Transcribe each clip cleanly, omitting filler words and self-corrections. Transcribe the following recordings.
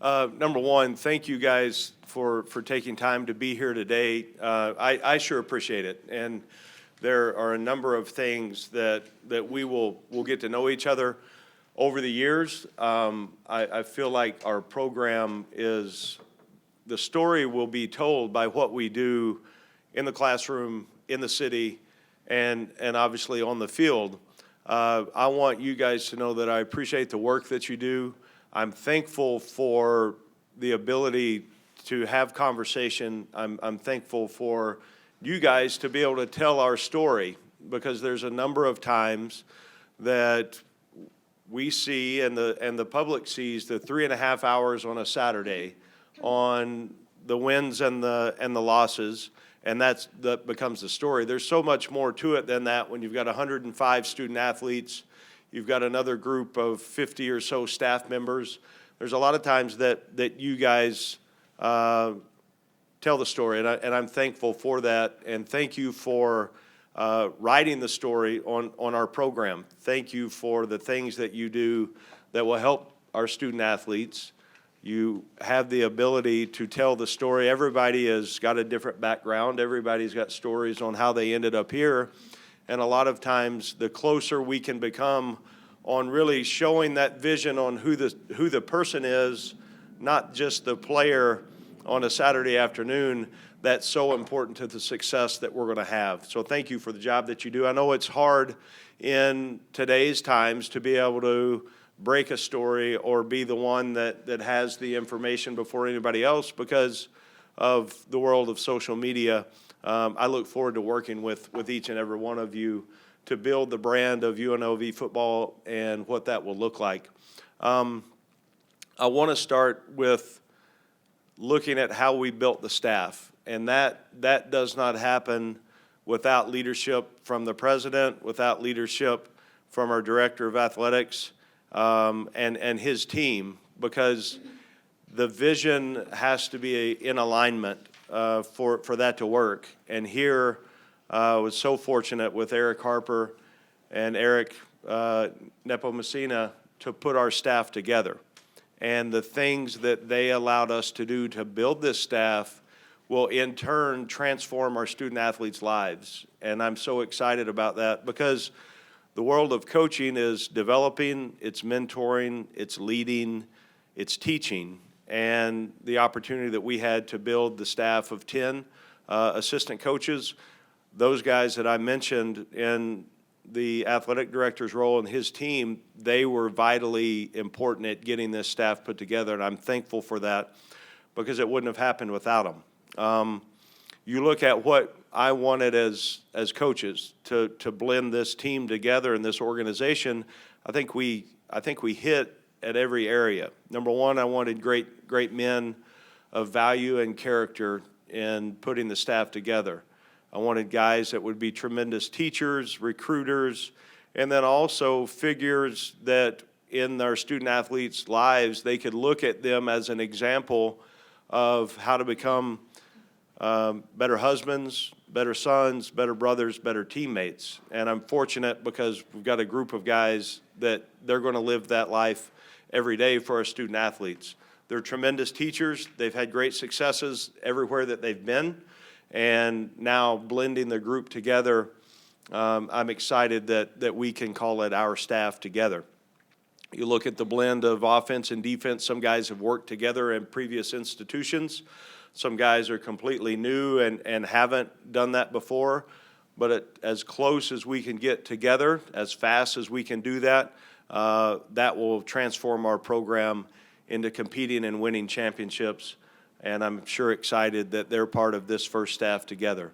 Number one, thank you guys for taking time to be here today. I sure appreciate it. And there are a number of things that we'll get to know each other over the years. I feel like our program the story will be told by what we do in the classroom, in the city, and obviously on the field. I want you guys to know that I appreciate the work that you do. I'm thankful for the ability to have conversation. I'm thankful for you guys to be able to tell our story, because there's a number of times that we see and the public sees the 3.5 hours on a Saturday on the wins and the losses, and that becomes the story. There's so much more to it than that. When you've got 105 student athletes, you've got another group of 50 or so staff members. There's a lot of times that you guys tell the story, and I'm thankful for that. And thank you for writing the story on our program. Thank you for the things that you do that will help our student athletes. You have the ability to tell the story. Everybody has got a different background. Everybody's got stories on how they ended up here. And a lot of times, the closer we can become on really showing that vision on who the person is, not just the player on a Saturday afternoon, that's so important to the success that we're going to have. So thank you for the job that you do. I know it's hard in today's times to be able to break a story or be the one that has the information before anybody else because of the world of social media. I look forward to working with each and every one of you to build the brand of UNLV football and what that will look like. I want to start with looking at how we built the staff, and that does not happen without leadership from the president, without leadership from our director of athletics, and his team, because the vision has to be in alignment for that to work. And here, I was so fortunate with Eric Harper and Eric Nepomuceno to put our staff together. And the things that they allowed us to do to build this staff will in turn transform our student athletes' lives. And I'm so excited about that, because the world of coaching is developing, it's mentoring, it's leading, it's teaching. And the opportunity that we had to build the staff of 10 assistant coaches, those guys that I mentioned in the athletic director's role and his team, they were vitally important at getting this staff put together, and I'm thankful for that, because it wouldn't have happened without them. You look at what I wanted as coaches to blend this team together in this organization. I think we hit at every area. Number one, I wanted great men of value and character in putting the staff together. I wanted guys that would be tremendous teachers, recruiters, and then also figures that in our student athletes' lives, they could look at them as an example of how to become better husbands, better sons, better brothers, better teammates. And I'm fortunate because we've got a group of guys that they're going to live that life every day for our student athletes. They're tremendous teachers. They've had great successes everywhere that they've been. And now blending the group together, I'm excited that we can call it our staff together. You look at the blend of offense and defense. Some guys have worked together in previous institutions. Some guys are completely new and haven't done that before. But as close as we can get together, as fast as we can do that, that will transform our program into competing and winning championships. And I'm sure excited that they're part of this first staff together.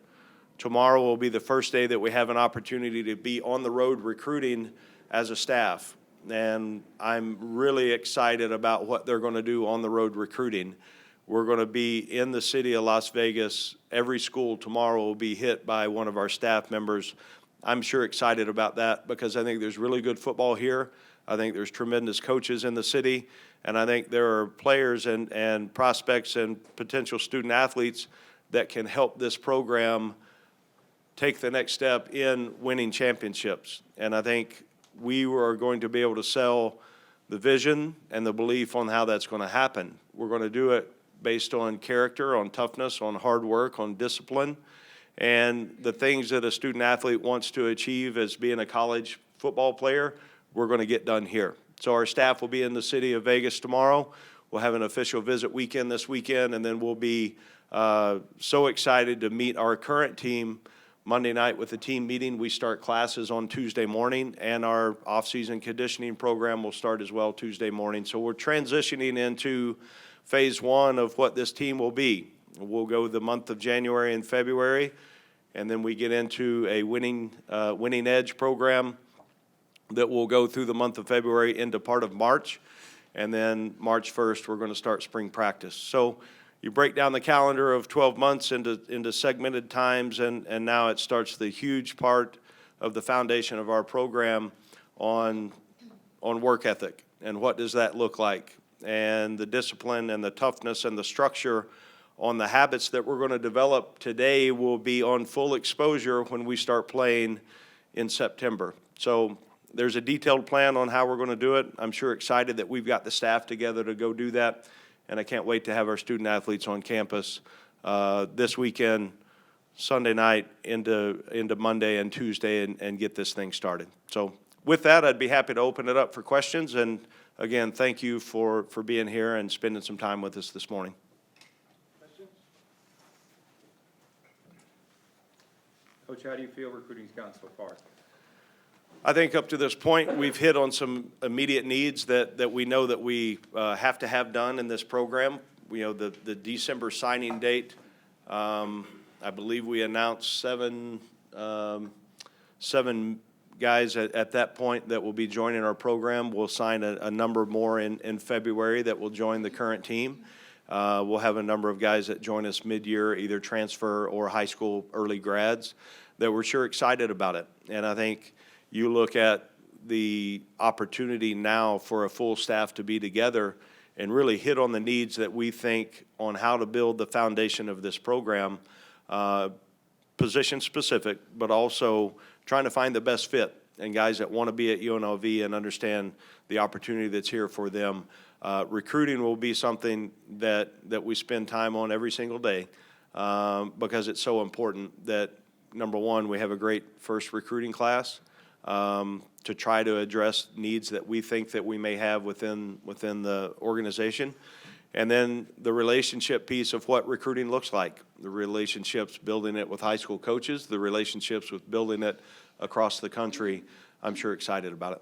Tomorrow will be the first day that we have an opportunity to be on the road recruiting as a staff. And I'm really excited about what they're going to do on the road recruiting. We're going to be in the city of Las Vegas. Every school tomorrow will be hit by one of our staff members. I'm sure excited about that, because I think there's really good football here. I think there's tremendous coaches in the city, and I think there are players and prospects and potential student athletes that can help this program take the next step in winning championships. And I think we are going to be able to sell the vision and the belief on how that's going to happen. We're going to do it based on character, on toughness, on hard work, on discipline, and the things that a student athlete wants to achieve as being a college football player, we're going to get done here. So our staff will be in the city of Vegas tomorrow. We'll have an official visit weekend this weekend, and then we'll be so excited to meet our current team Monday night with a team meeting. We start classes on Tuesday morning, and our off-season conditioning program will start as well Tuesday morning. So we're transitioning into phase one of what this team will be. We'll go the month of January and February, and then we get into a winning edge program that will go through the month of February into part of March, and then March 1st we're going to start spring practice. So you break down the calendar of 12 months into segmented times, and now it starts the huge part of the foundation of our program on work ethic, and what does that look like, and the discipline and the toughness and the structure on the habits that we're going to develop today will be on full exposure when we start playing in September. So there's a detailed plan on how we're going to do it. I'm sure excited that we've got the staff together to go do that, and I can't wait to have our student athletes on campus this weekend, Sunday night into Monday and Tuesday, and get this thing started. So with that, I'd be happy to open it up for questions, and again, thank you for being here and spending some time with us this morning. Coach, how do you feel recruiting's gone so far? I think up to this point, we've hit on some immediate needs that we know that we have to have done in this program. You know, the December signing date, I believe we announced seven guys at that point that will be joining our program. We'll sign a number more in February that will join the current team. We'll have a number of guys that join us mid-year, either transfer or high school early grads, that we're sure excited about it. And I think you look at the opportunity now for a full staff to be together and really hit on the needs that we think on how to build the foundation of this program, position specific, but also trying to find the best fit and guys that want to be at UNLV and understand the opportunity that's here for them. Recruiting will be something that we spend time on every single day because it's so important that, number one, we have a great first recruiting class to try to address needs that we think that we may have within the organization. And then the relationship piece of what recruiting looks like, the relationships, building it with high school coaches, the relationships with building it across the country. I'm sure excited about it.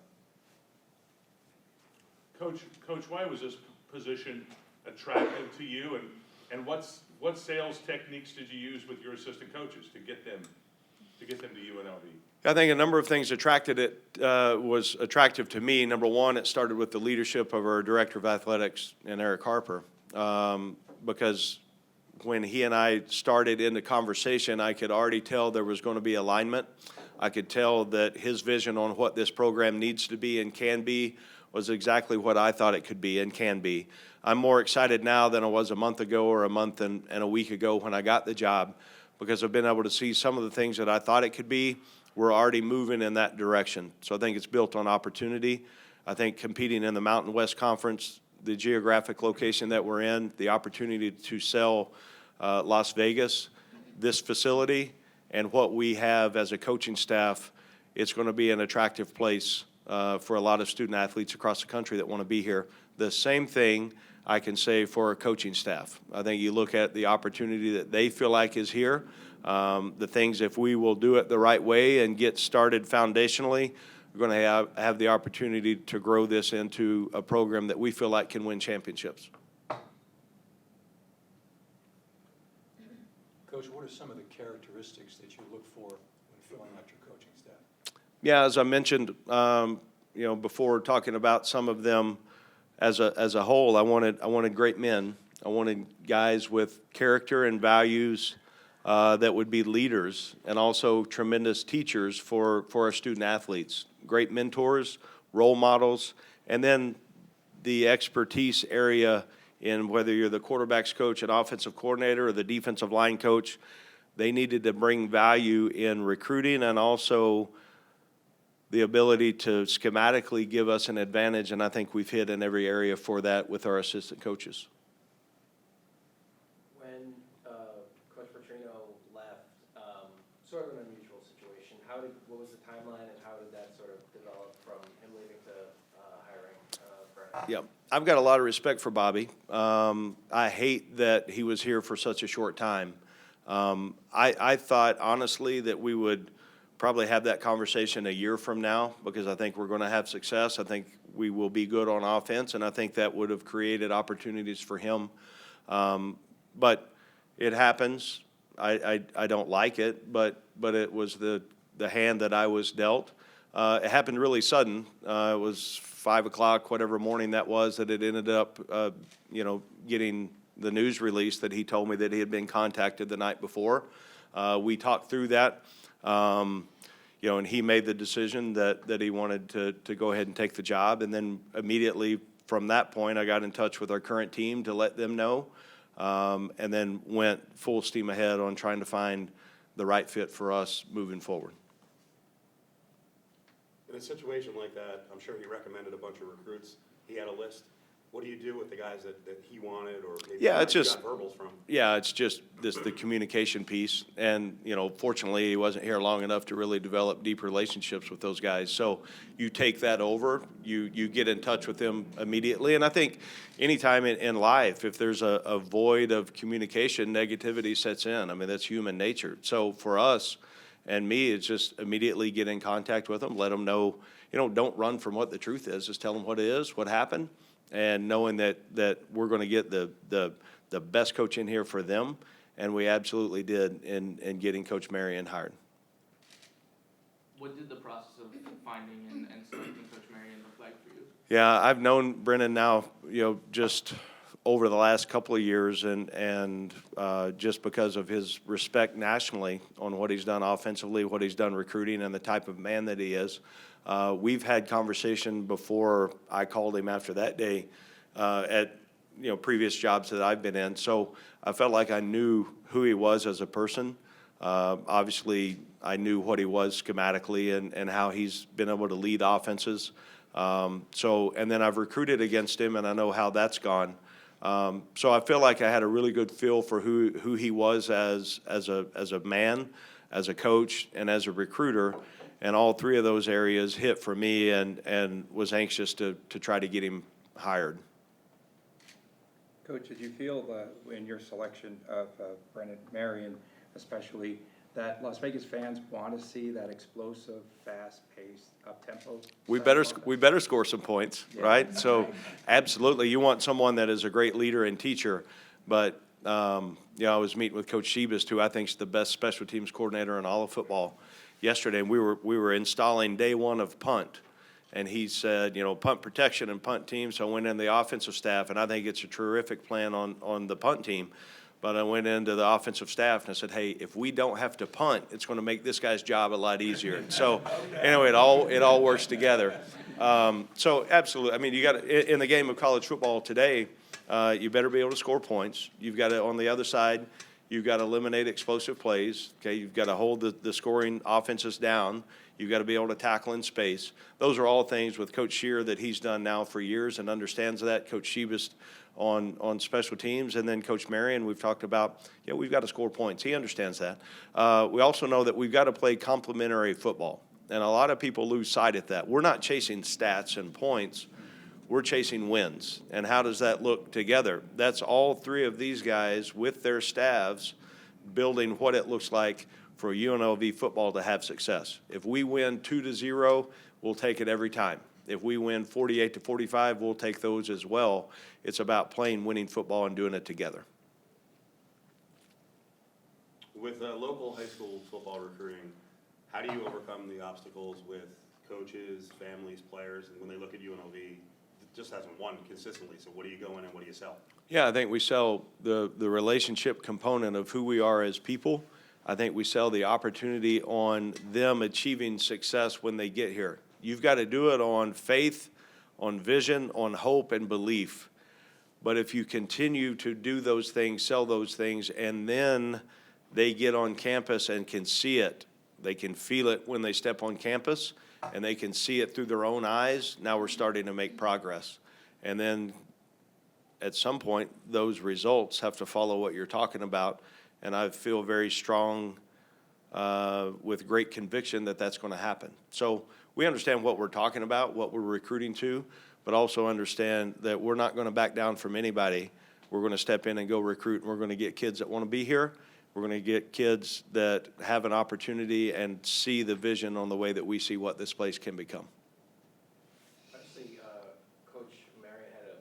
Coach, why was this position attractive to you, and what sales techniques did you use with your assistant coaches to get them to UNLV? I think a number of things was attractive to me. Number one, it started with the leadership of our director of athletics, and Eric Harper, because when he and I started in the conversation, I could already tell there was going to be alignment. I could tell that his vision on what this program needs to be and can be was exactly what I thought it could be and can be. I'm more excited now than I was a month ago or a month and a week ago when I got the job, because I've been able to see some of the things that I thought it could be. We're already moving in that direction. So I think it's built on opportunity. I think competing in the Mountain West Conference, the geographic location that we're in, the opportunity to sell Las Vegas, this facility, and what we have as a coaching staff, it's going to be an attractive place for a lot of student athletes across the country that want to be here. The same thing I can say for our coaching staff. I think you look at the opportunity that they feel like is here, the things, if we will do it the right way and get started foundationally, we're going to have the opportunity to grow this into a program that we feel like can win championships. Coach, what are some of the characteristics that you look for when filling out your coaching staff? Yeah, as I mentioned, before talking about some of them as a whole, I wanted great men. I wanted guys with character and values that would be leaders, and also tremendous teachers for our student athletes. Great mentors, role models, and then the expertise area in whether you're the quarterback's coach, an offensive coordinator, or the defensive line coach. They needed to bring value in recruiting and also the ability to schematically give us an advantage, and I think we've hit in every area for that with our assistant coaches. When Coach Petrino left, sort of an unusual situation, what was the timeline and how did that sort of develop from him leaving to hiring Brennan? Yeah, I've got a lot of respect for Bobby. I hate that he was here for such a short time. I thought honestly that we would probably have that conversation a year from now because I think we're going to have success. I think we will be good on offense, and I think that would have created opportunities for him. But it happens. I don't like it, but it was the hand that I was dealt. It happened really sudden. It was 5 o'clock, whatever morning that was, that it ended up, getting the news release that he told me that he had been contacted the night before. We talked through that, and he made the decision that he wanted to go ahead and take the job. And then immediately from that point, I got in touch with our current team to let them know, and then went full steam ahead on trying to find the right fit for us moving forward. In a situation like that, I'm sure he recommended a bunch of recruits. He had a list. What do you do with the guys that he wanted or maybe Yeah, you it's just got verbals from? Yeah, it's just the communication piece. And, fortunately, he wasn't here long enough to really develop deep relationships with those guys. So you take that over, you get in touch with them immediately. And I think anytime in life, if there's a void of communication, negativity sets in. I mean, that's human nature. So for us and me, it's just immediately get in contact with them, let them know, don't run from what the truth is. Just tell them what it is, what happened. And knowing that we're going to get the best coach in here for them, and we absolutely did in getting Coach Marion hired. What did the process of finding and selecting Coach Marion look like for you? Yeah, I've known Brennan now, just over the last couple of years, and just because of his respect nationally on what he's done offensively, what he's done recruiting, and the type of man that he is. We've had conversation before I called him after that day at previous jobs that I've been in. So I felt like I knew who he was as a person. Obviously, I knew what he was schematically and how he's been able to lead offenses. And then I've recruited against him, and I know how that's gone. So I feel like I had a really good feel for who he was as a man, as a coach, and as a recruiter. And all three of those areas hit for me, and was anxious to try to get him hired. Coach, did you feel in your selection of Brennan Marion, especially, that Las Vegas fans want to see that explosive, fast-paced, up-tempo? We better score some points, Yeah. right? So absolutely, you want someone that is a great leader and teacher. But I was meeting with Coach Shebist, who I think is the best special teams coordinator in all of football, yesterday, and we were installing day one of punt. And he said, punt protection and punt team. So I went in the offensive staff, and I think it's a terrific plan on the punt team. But I went into the offensive staff and I said, hey, if we don't have to punt, it's going to make this guy's job a lot easier. So anyway, it all works together. So absolutely, I mean, you got in the game of college football today, you better be able to score points. You've got to, on the other side, you've got to eliminate explosive plays. Okay, you've got to hold the scoring offenses down. You've got to be able to tackle in space. Those are all things with Coach Shear that he's done now for years and understands that. Coach Shebist on special teams, and then Coach Marion, we've talked about, we've got to score points. He understands that. We also know that we've got to play complementary football, and a lot of people lose sight of that. We're not chasing stats and points. We're chasing wins. And how does that look together? That's all three of these guys with their staffs building what it looks like for UNLV football to have success. If we win 2-0, we'll take it every time. If we win 48-45, we'll take those as well. It's about playing winning football and doing it together. With local high school football recruiting, how do you overcome the obstacles with coaches, families, players, and when they look at UNLV, it just hasn't won consistently, so what do you go in and what do you sell? Yeah, I think we sell the relationship component of who we are as people. I think we sell the opportunity on them achieving success when they get here. You've got to do it on faith, on vision, on hope, and belief. But if you continue to do those things, sell those things, and then they get on campus and can see it, they can feel it when they step on campus, and they can see it through their own eyes, now we're starting to make progress. And then at some point, those results have to follow what you're talking about, and I feel very strong with great conviction that that's going to happen. So we understand what we're talking about, what we're recruiting to, but also understand that we're not going to back down from anybody. We're going to step in and go recruit, and we're going to get kids that want to be here. We're going to get kids that have an opportunity and see the vision on the way that we see what this place can become. Obviously, Coach Marion had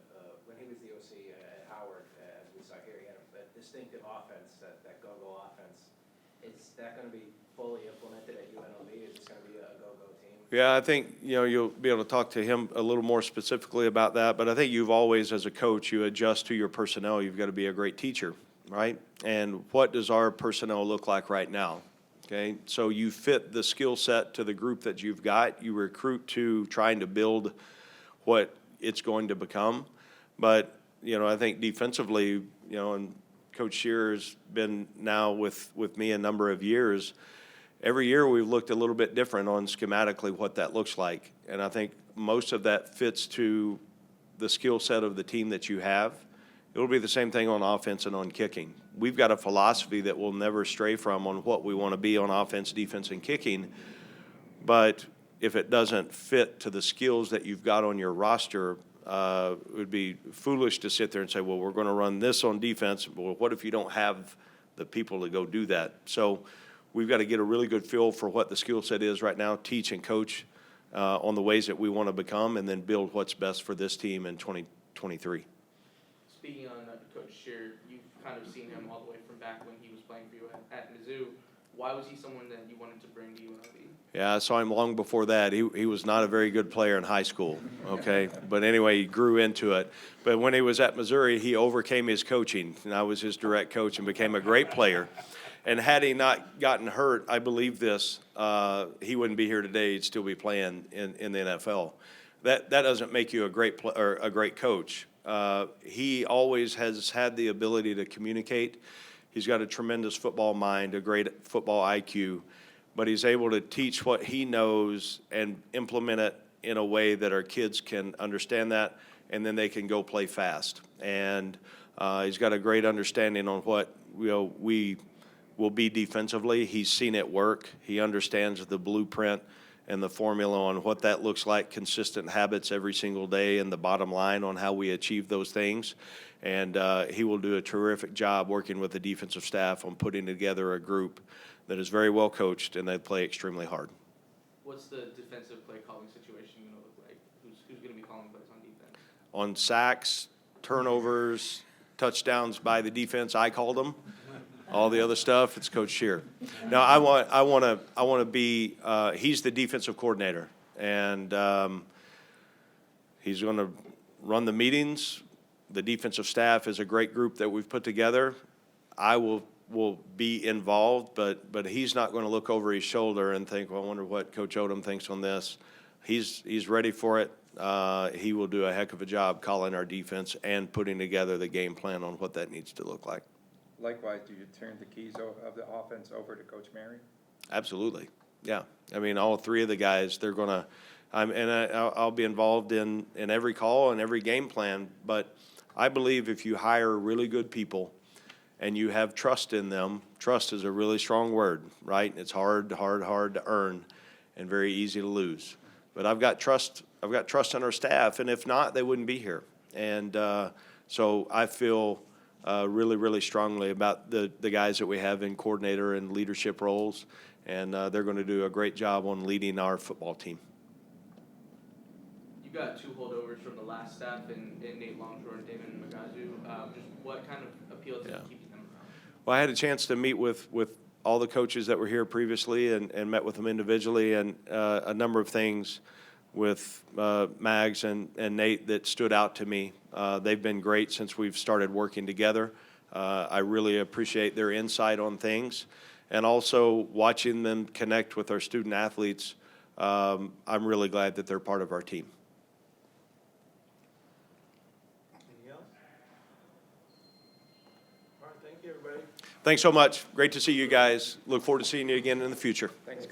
when he was the OC at Howard, as we saw here, he had a distinctive offense, that go-go offense. Is that going to be fully implemented at UNLV? Is this going to be a go-go team? Yeah, I think, you'll be able to talk to him a little more specifically about that, but I think you've always, as a coach, you adjust to your personnel. You've got to be a great teacher, right? And what does our personnel look like right now? Okay, so you fit the skill set to the group that you've got. You recruit to trying to build what it's going to become. But, I think defensively, and Coach Shearer's been now with me a number of years. Every year we've looked a little bit different on schematically what that looks like. And I think most of that fits to the skill set of the team that you have. It'll be the same thing on offense and on kicking. We've got a philosophy that we'll never stray from on what we want to be on offense, defense, and kicking. But if it doesn't fit to the skills that you've got on your roster, it would be foolish to sit there and say, well, we're going to run this on defense. Well, what if you don't have the people to go do that? So we've got to get a really good feel for what the skill set is right now, teach and coach on the ways that we want to become, and then build what's best for this team in 2023. Speaking on Coach Shearer, you've kind of seen him all the way from back when he was playing for you at Mizzou. Why was he someone that you wanted to bring to UNLV? Yeah, I saw him long before that. He was not a very good player in high school, okay? But anyway, he grew into it. But when he was at Missouri, he overcame his coaching, and I was his direct coach and became a great player. And had he not gotten hurt, I believe this, he wouldn't be here today. He'd still be playing in the NFL. That doesn't make you a great coach. He always has had the ability to communicate. He's got a tremendous football mind, a great football IQ, but he's able to teach what he knows and implement it in a way that our kids can understand that, and then they can go play fast. And he's got a great understanding on what we will be defensively. He's seen it work. He understands the blueprint and the formula on what that looks like, consistent habits every single day, and the bottom line on how we achieve those things. And he will do a terrific job working with the defensive staff on putting together a group that is very well coached, and they play extremely hard. What's the defensive play calling situation going to look like? Who's going to be calling plays on defense? On sacks, turnovers, touchdowns by the defense, I called them. All the other stuff, it's Coach Shearer. Now, I want to be. He's the defensive coordinator, and he's going to run the meetings. The defensive staff is a great group that we've put together. I will be involved, but he's not going to look over his shoulder and think, well, I wonder what Coach Odom thinks on this. He's ready for it. He will do a heck of a job calling our defense and putting together the game plan on what that needs to look like. Likewise, do you turn the keys of the offense over to Coach Marion? Absolutely, yeah. I mean, all three of the guys, they're going to I'll be involved in every call and every game plan, but I believe if you hire really good people and you have trust in them, trust is a really strong word, right? It's hard to earn and very easy to lose. But I've got trust in our staff, and if not, they wouldn't be here. And so I feel really, really strongly about the guys that we have in coordinator and leadership roles, and they're going to do a great job on leading our football team. You got two holdovers from the last staff in Nate Longshore and Damon Magazu. Just what kind of appeal to keeping them around? Well, I had a chance to meet with all the coaches that were here previously and met with them individually, and a number of things with Mags and Nate that stood out to me. They've been great since we've started working together. I really appreciate their insight on things, and also watching them connect with our student athletes. I'm really glad that they're part of our team. Anything else? All right, thank you, everybody. Thanks so much. Great to see you guys. Look forward to seeing you again in the future. Thanks.